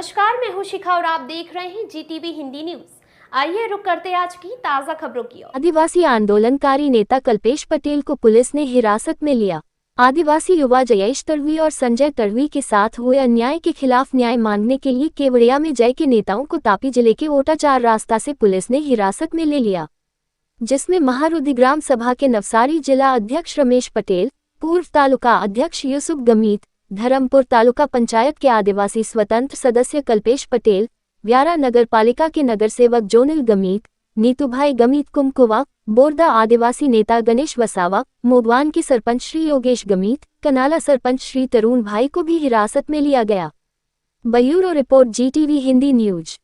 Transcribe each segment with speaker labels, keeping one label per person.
Speaker 1: नमस्कार, मैं हूं शिखा और आप देख रहे हैं जीटीवी हिंदी न्यूज। आइए रुक करते हैं आज की ताजा खबरों की ओर।
Speaker 2: आदिवासी आंदोलनकारी नेता कल्पेश पटेल को पुलिस ने हिरासत में लिया। आदिवासी युवा जयेश तड़वी और संजय तड़वी के साथ हुए अन्याय के खिलाफ न्याय मांगने के लिए केवड़िया में जय के नेताओं को तापी जिले के ओटाचार रास्ता से पुलिस ने हिरासत में ले लिया, जिसमें महारुद्र ग्राम सभा के नवसारी जिला अध्यक्ष रमेश पटेल, पूर्व तालुका अध्यक्ष यूसुफ गमीत, धर्मपुर तालुका पंचायत के आदिवासी स्वतंत्र सदस्य कल्पेश पटेल, व्यारा नगर पालिका के नगर सेवक जोनिल गमीत, नीतूभाई गमीत कुमकुवा, बोरदा आदिवासी नेता गणेश वसावा, मोगवान की सरपंच श्री योगेश गमीत, कनाला सरपंच श्री तरुण भाई को भी हिरासत में लिया गया। Bureau report Zee TV Hindi news.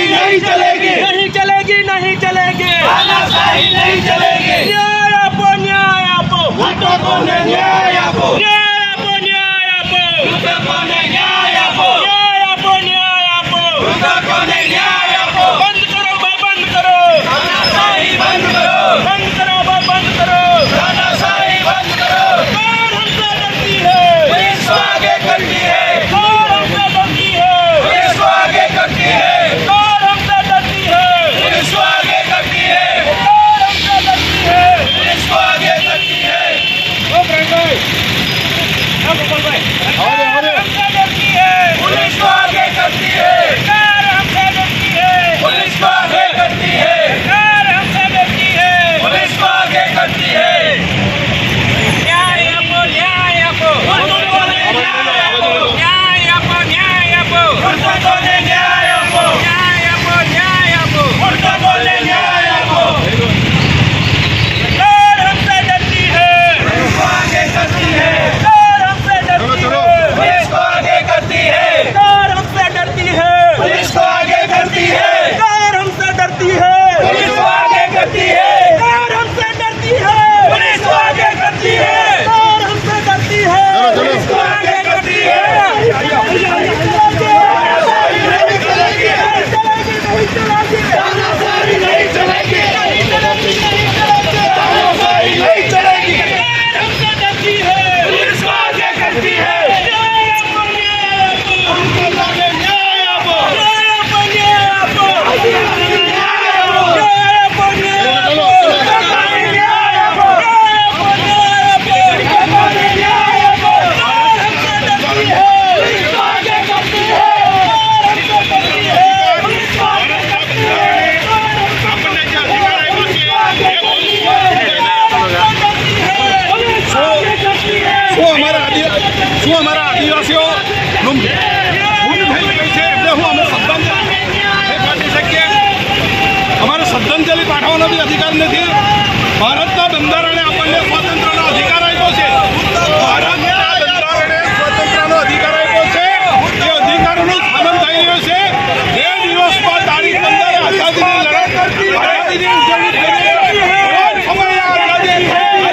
Speaker 3: नहीं चलेगी, नहीं चलेगी, नहीं चलेगी, तानाशाही नहीं चलेगी। न्याय आपो, न्याय आपो, वोटों को न्याय आपो, न्याय आपो, न्याय आपो, वोटों को न्याय आपो, न्याय आपो, न्याय आपो, वोटों को न्याय आपो। बंद करो भाई, बंद करो, तानाशाही बंद करो, बंद करो भाई, बंद करो, तानाशाही बंद करो। कौन हमसे डरती है? पुलिस को आगे करती है। कौन हमसे डरती है? पुलिस को आगे करती है। श्रद्धांजलि पाठवવાનો भी अधिकार નથી। ભારતના બંધારણે આપણને સ્વાતંત્ર્યનો અધિકાર આપ્યો છે। ભારતના બંધારણે સ્વાતંત્ર્યનો અધિકાર આપ્યો છે। એ અધિકારનું પાલન થઈ રહ્યું છે। બે દિવસમાં તારીખ 15 આઝાદીની લડત, આઝાદીની ઉજવણી થઈ રહી છે। સમય આઝાદીની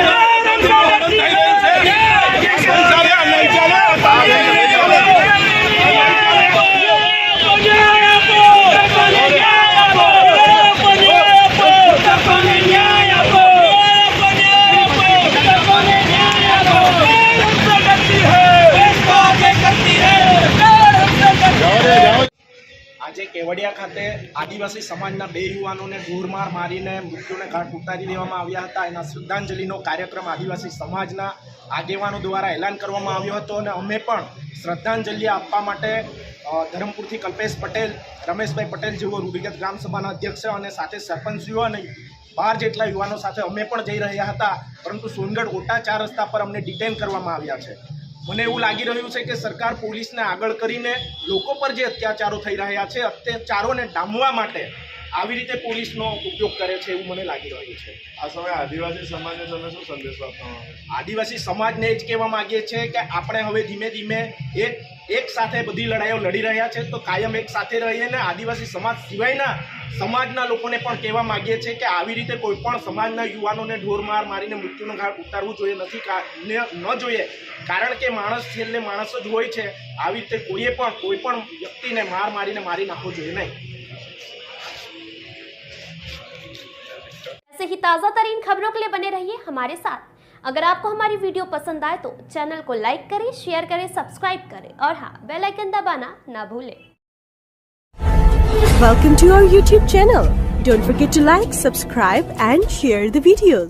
Speaker 3: લડત થઈ રહી છે। સંસારે નહીં ચાલે, આજે કેવડિયા ખાતે આદિવાસી સમાજના બે યુવાનોને ઢોરમાર મારીને મૃત્યુને ઘાટ ઉતારી દેવામાં આવ્યા હતા। એના શ્રદ્ધાંજલિનો કાર્યક્રમ આદિવાસી સમાજના આગેવાનો દ્વારા એલાન કરવામાં આવ્યો હતો અને અમે પણ શ્રદ્ધાંજલિ આપવા માટે ધરમપુરથી કલ્પેશ પટેલ, રમેશભાઈ પટેલ જેવો રૂઢિગત ગ્રામ સભાના અધ્યક્ષ અને સાથે સરપંચીઓ અને 12 જેટલા યુવાનો સાથે અમે પણ જઈ રહ્યા હતા, પરંતુ સોનગઢ ઓટાચાર રસ્તા પર અમને ડિટેન કરવામાં આવ્યા છે। મને એવું લાગી રહ્યું છે કે સરકાર પોલીસને આગળ કરીને લોકો પર જે અત્યાચારો થઈ રહ્યા છે, અત્યાચારોને ડામવા માટે આવી રીતે પોલીસનો ઉપયોગ કરે છે એવું મને લાગી રહ્યું છે।
Speaker 4: આ સમયે આદિવાસી સમાજને તમે શું સંદેશો આપવા માંગો?
Speaker 3: આદિવાસી સમાજને જ કહેવા માંગીએ છીએ કે આપણે હવે ધીમે ધીમે એક એક સાથે બધી લડાઈઓ લડી રહ્યા છે, તો કાયમ એક સાથે રહીએ ને આદિવાસી સમાજ સિવાયના સમાજના લોકોને પણ કહેવા માંગીએ છીએ કે આવી રીતે કોઈ પણ સમાજના યુવાનોને ઢોરમાર મારીને મૃત્યુનો ઘાટ ઉતારવું જોઈએ ન જોઈએ, કારણ કે માણસ છેલ્લે માણસ જ હોય છે. આવી રીતે કોઈ પણ વ્યક્તિને મારીને મારી નાખવો જોઈએ નહીં.
Speaker 1: ऐसे ही ताज़ा तरीन खबरों के लिए बने रहिए हमारे साथ. अगर आपको हमारी वीडियो पसंद आए तो चैनल को लाइक करें, शेयर करें, सब्सक्राइब करें और हाँ, बेल आइकन दबाना ना भूलें.
Speaker 5: Welcome to our YouTube channel. Don't forget to like, subscribe and share the videos.